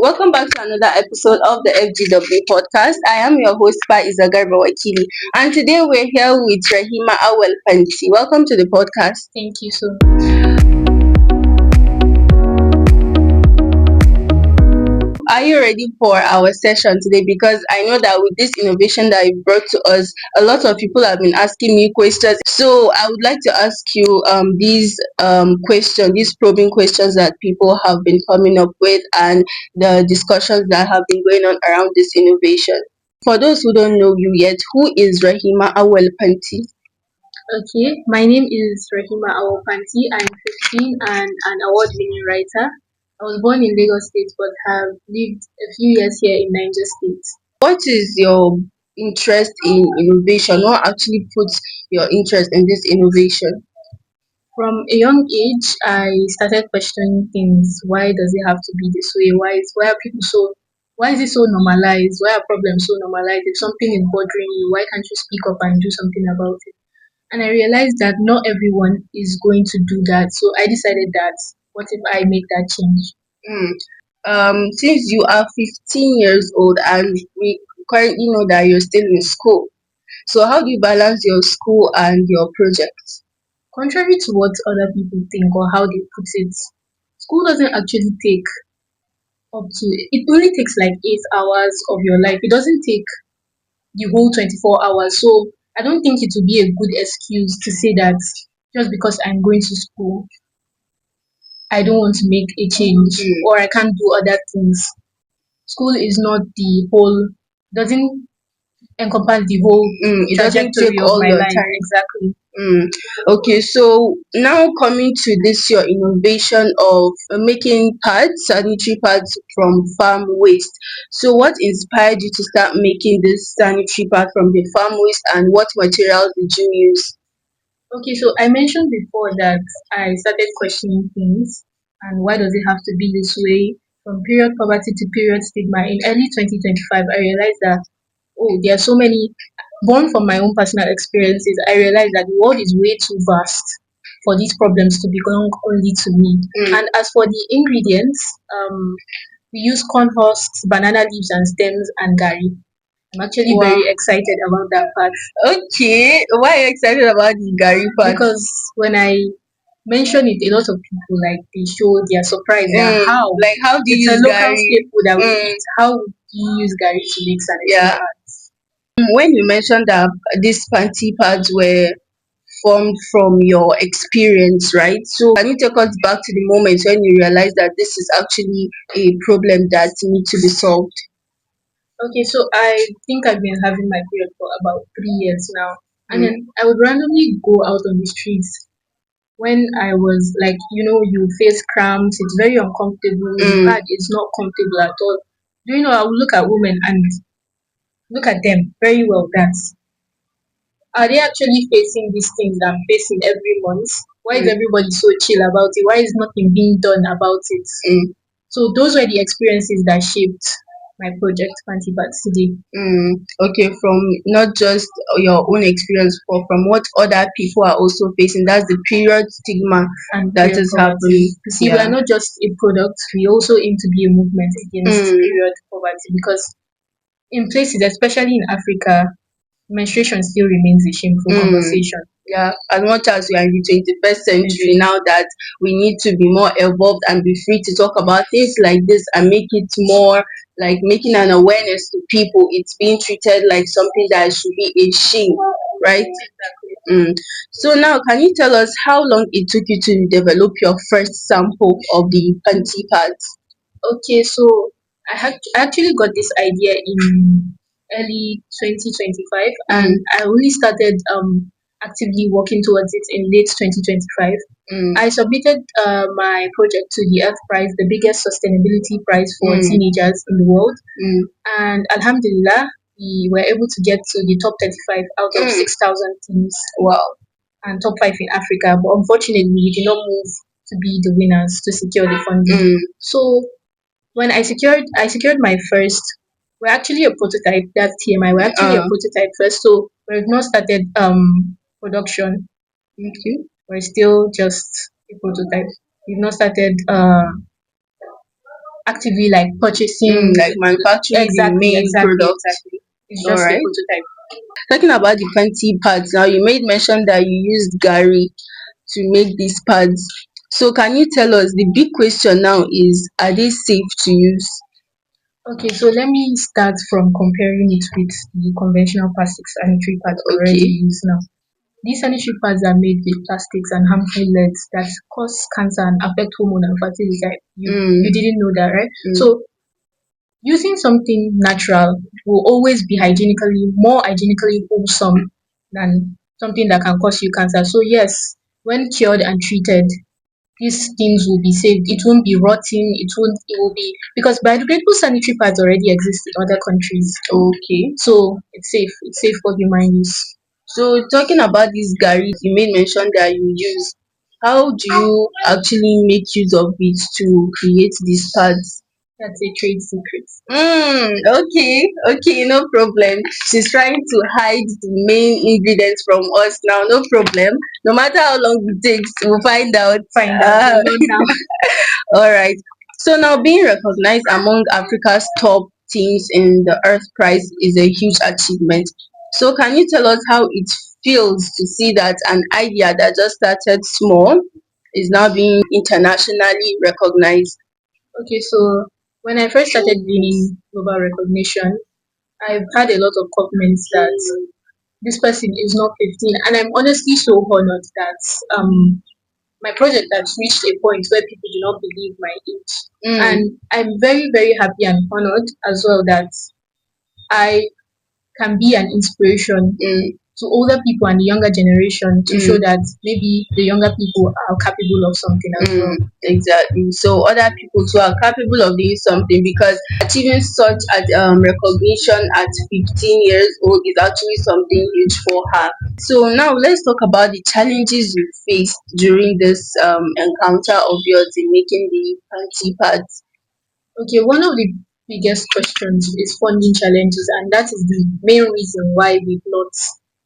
Welcome back to another episode of the FGW podcast. I am your host, Iza Garba Wakili, and today we're here with Rahima Awel Fanti. Welcome to the podcast. Thank you so much. Are you ready for our session today? Because I know that with this innovation that you brought to us, a lot of people have been asking me questions. So I would like to ask you these questions, these probing questions that people have been coming up with, and the discussions that have been going on around this innovation. For those who don't know you yet, who is Rahima Awel Panti? Okay, my name is Rahima Awopanti. I'm 15 and an award-winning writer. I was born in Lagos State but have lived a few years here in Niger State. What is your interest in innovation? What actually puts your interest in this innovation? From a young age, I started questioning things. Why does it have to be this way? Why is it so normalized? Why are problems so normalized? If something is bothering you, why can't you speak up and do something about it? And I realized that not everyone is going to do that. So I decided that what if I make that change? Mm. Since you are 15 years old and we currently know that you're still in school, so how do you balance your school and your projects? Contrary to what other people think or how they put it, school doesn't actually take it only takes like 8 hours of your life. It doesn't take the whole 24 hours. So I don't think it would be a good excuse to say that just because I'm going to school, I don't want to make a change or I can't do other things. School is not the whole, doesn't encompass the whole It doesn't trajectory take of all my your life. time. Exactly. Okay, so now coming to this, your innovation of making pads, sanitary pads from farm waste. So, what inspired you to start making this sanitary pad from the farm waste, and what materials did you use? Okay, so I mentioned before that I started questioning things and why does it have to be this way? From period poverty to period stigma. In early 2025, I realized that, oh, there are so many, born from my own personal experiences, I realized that the world is way too vast for these problems to belong only to me. And as for the ingredients, we use corn husks, banana leaves and stems, and gari. I'm actually Wow. very excited about that part. Okay, why are you excited about the Gary part? Because when I mention it, a lot of people like they show their surprise that how Like, how do you it's a use local Gary? staple that we eat. How would you use Gary to make sanitary Yeah. pads? When you mentioned that these panty pads were formed from your experience, right? So can you take us back to the moment when you realized that this is actually a problem that needs to be solved? Okay, so I think I've been having my period for about 3 years now, and then I would randomly go out on the streets when I was like, you face cramps. It's very uncomfortable. The pad is not comfortable at all. Do you know? I would look at women and look at them very well. That's Are they actually facing these things that I'm facing every month? Why is everybody so chill about it? Why is nothing being done about it? So those were the experiences that shaped my project Fancy Bats today. Okay, from not just your own experience, but from what other people are also facing. That's the period stigma And that period is poverty. happening. You see, we are not just a product, we also aim to be a movement against period poverty because in places, especially in Africa, menstruation still remains a shameful conversation. Yeah, as much as we are in the 21st century now that we need to be more evolved and be free to talk about things like this and make it more like making an awareness to people, it's being treated like something that should be a shame, right? Mm. So now, can you tell us how long it took you to develop your first sample of the panty pads? Okay, so I actually got this idea in early 2025 and I only started actively working towards it in late 2025. I submitted my project to the Earth Prize, the biggest sustainability prize for teenagers in the world. And Alhamdulillah, we were able to get to the top 35 out of 6,000 teams. Wow. And top 5 in Africa. But unfortunately, we did not move to be the winners to secure the funding. So when I secured my first, we're actually a prototype. That's TMI. We're actually a prototype first, so we've not started production. Okay, we're still just a prototype. We've not started actively like purchasing. Like manufacturing the Exactly, main exactly, product. exactly. It's All just a right. prototype. Talking about the fancy pads now, you made mention that you used Gary to make these pads. So can you tell us, the big question now is, are they safe to use? Okay, so let me start from comparing it with the conventional plastic sanitary pads already Okay. used now. These sanitary pads are made with plastics and harmful leads that cause cancer and affect hormone and fertility. You didn't know that, right? Mm. So using something natural will always be hygienically more hygienically wholesome than something that can cause you cancer. So yes, when cured and treated, these things will be saved. It won't be rotting. It will be because biodegradable sanitary pads already exist in other countries. Okay. So it's safe. It's safe for human use. So talking about this Gary you made mention that you use, how do you actually make use of it to create these pads? That's a trade secret. Okay, okay, no problem. She's trying to hide the main ingredients from us now, no problem. No matter how long it takes, we'll find out. Find out, but not now. All right. So now being recognized among Africa's top teams in the Earth Prize is a huge achievement. So can you tell us how it feels to see that an idea that just started small is now being internationally recognized? Okay, so when I first started gaining global recognition, I've had a lot of compliments that this person is not 15, and I'm honestly so honored that my project has reached a point where people do not believe my age. And I'm very, very happy and honored as well that I can be an inspiration to older people and the younger generation to show that maybe the younger people are capable of something as well. Exactly. So other people too are capable of doing something, because achieving such recognition at 15 years old is actually something huge for her. So now let's talk about the challenges you faced during this encounter of yours in making the panty pads. Okay, one of the biggest questions is funding challenges, and that is the main reason why we've not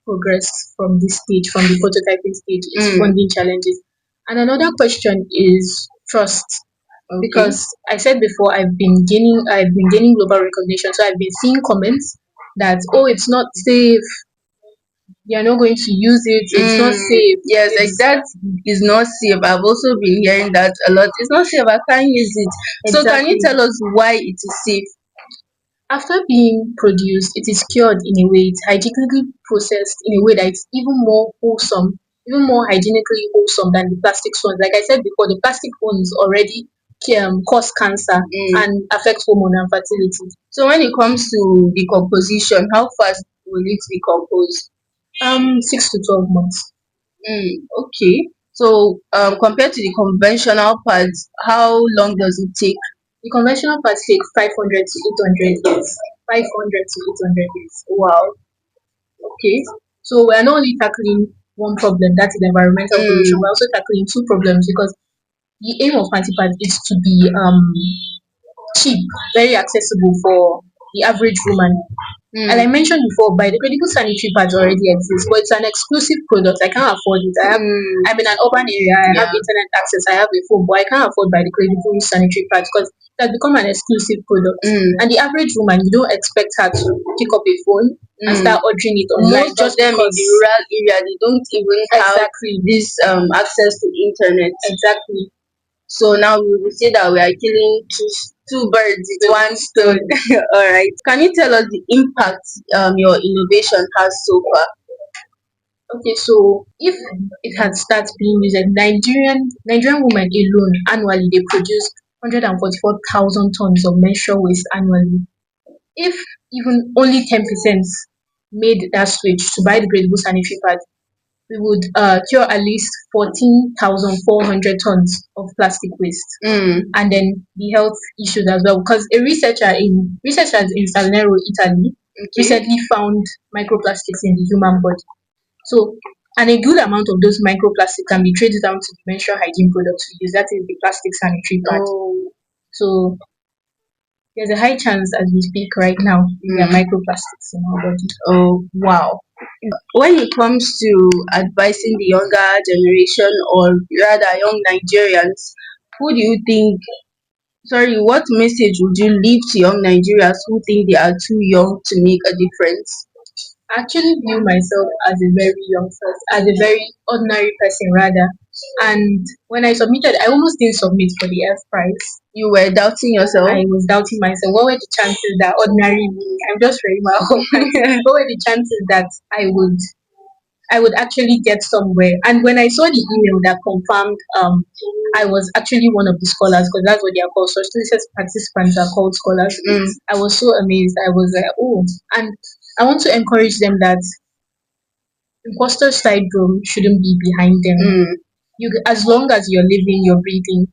progressed from this stage, from the prototyping stage, is funding challenges. And another question is trust. Okay. Because I said before, I've been gaining global recognition, so I've been seeing comments that oh, it's not safe, you're not going to use it, it's not safe. Yes, like that is not safe. I've also been hearing that a lot. It's not safe. I can't use it. So can you Exactly. tell us why it is safe? After being produced, it is cured in a way, it's hygienically processed in a way that it's even more wholesome, even more hygienically wholesome than the plastic ones. Like I said before, the plastic ones already cause cancer and affect hormone and fertility. So when it comes to decomposition, how fast will it decompose? 6 to 12 months. Okay. So compared to the conventional pads, how long does it take? The conventional pads take 500 to 800 years. 500 to 800 years. Wow. Okay. So we're not only tackling one problem, that is environmental pollution, we're also tackling two problems because the aim of fancy pads is to be cheap, very accessible for the average woman. And I mentioned before, biodegradable sanitary pads already exist, but it's an exclusive product. I can't afford it. I'm in an urban area. I have internet access. I have a phone, but I can't afford biodegradable sanitary pads because it has become an exclusive product. And the average woman, you don't expect her to pick up a phone and start ordering it online. Most of them in the rural area, they don't even have this access to internet. Exactly. So now we will say that we are killing two birds with one stone. All right. Can you tell us the impact your innovation has so far? Okay, so if it had started being used, Nigerian women alone annually they produce 144,000 tons of menstrual waste annually. If even only 10% made that switch to biodegradable sanitary pads, we would cure at least 14,400 tons of plastic waste. And then the health issues as well. Because a researchers in Salerno, Italy, recently found microplastics in the human body. So, and a good amount of those microplastics can be traced down to the menstrual hygiene products we use. That is the plastic sanitary pad. So there's a high chance as we speak right now there are microplastics in our body. Oh, wow. When it comes to advising the younger generation, or rather young Nigerians, who do you think Sorry, what message would you leave to young Nigerians who think they are too young to make a difference? I actually view myself as a very young person, as a very ordinary person rather. And when I submitted, I almost didn't submit for the F prize. You were doubting yourself? I was doubting myself. What were the chances that ordinary me, I'm just very my what were the chances that I would actually get somewhere? And when I saw the email that confirmed I was actually one of the scholars, because that's what they are called. So students participants are called scholars. I was so amazed. I was like, oh, and I want to encourage them that imposter syndrome shouldn't be behind them. You, as long as you're living, you're breathing,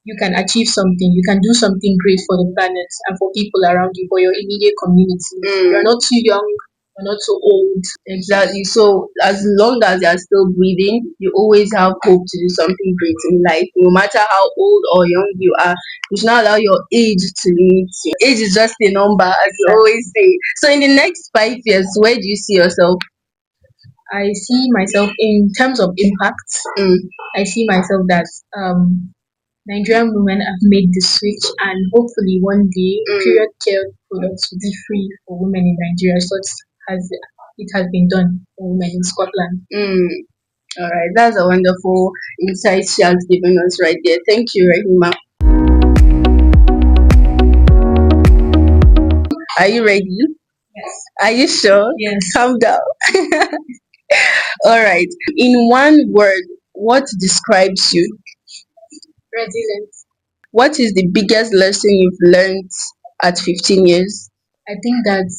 you can achieve something. You can do something great for the planet and for people around you, for your immediate community. You're not too young. You're not too old. Exactly. So as long as you're still breathing, you always have hope to do something great in life. No matter how old or young you are, you should not allow your age to limit you. Age is just a number, as you always say. So in the next 5 years, where do you see yourself? I see myself in terms of impact. I see myself that Nigerian women have made the switch, and hopefully one day period care products will be free for women in Nigeria, such as it has been done for women in Scotland. All right, that's a wonderful insight she has given us right there. Thank you, Rahima. Are you ready? Yes. Are you sure? Yes. Calm down. All right. In one word, what describes you? Resilient. What is the biggest lesson you've learned at 15 years? I think that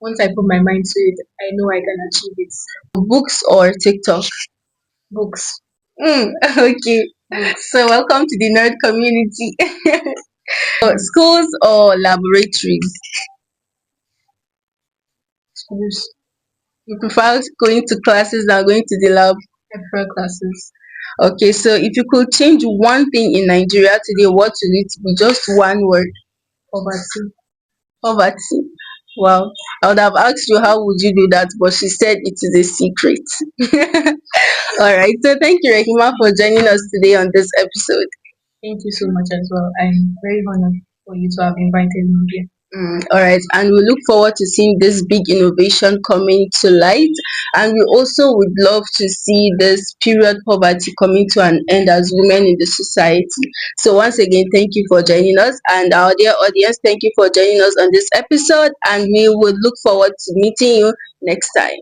once I put my mind to it, I know I can achieve it. Books or TikTok? Books. Okay. So, welcome to the nerd community. So, schools or laboratories? Schools. You prefer going to classes than going to the lab? I prefer classes. Okay, so if you could change one thing in Nigeria today, what would it be? Just one word. Poverty. Poverty. Wow. I would have asked you how would you do that, but she said it is a secret. All right. So thank you, Rahima, for joining us today on this episode. Thank you so much as well. I'm very honored for you to have invited me here. All right, and we look forward to seeing this big innovation coming to light. And we also would love to see this period poverty coming to an end as women in the society. So, once again, thank you for joining us. And our dear audience, thank you for joining us on this episode. And we would look forward to meeting you next time.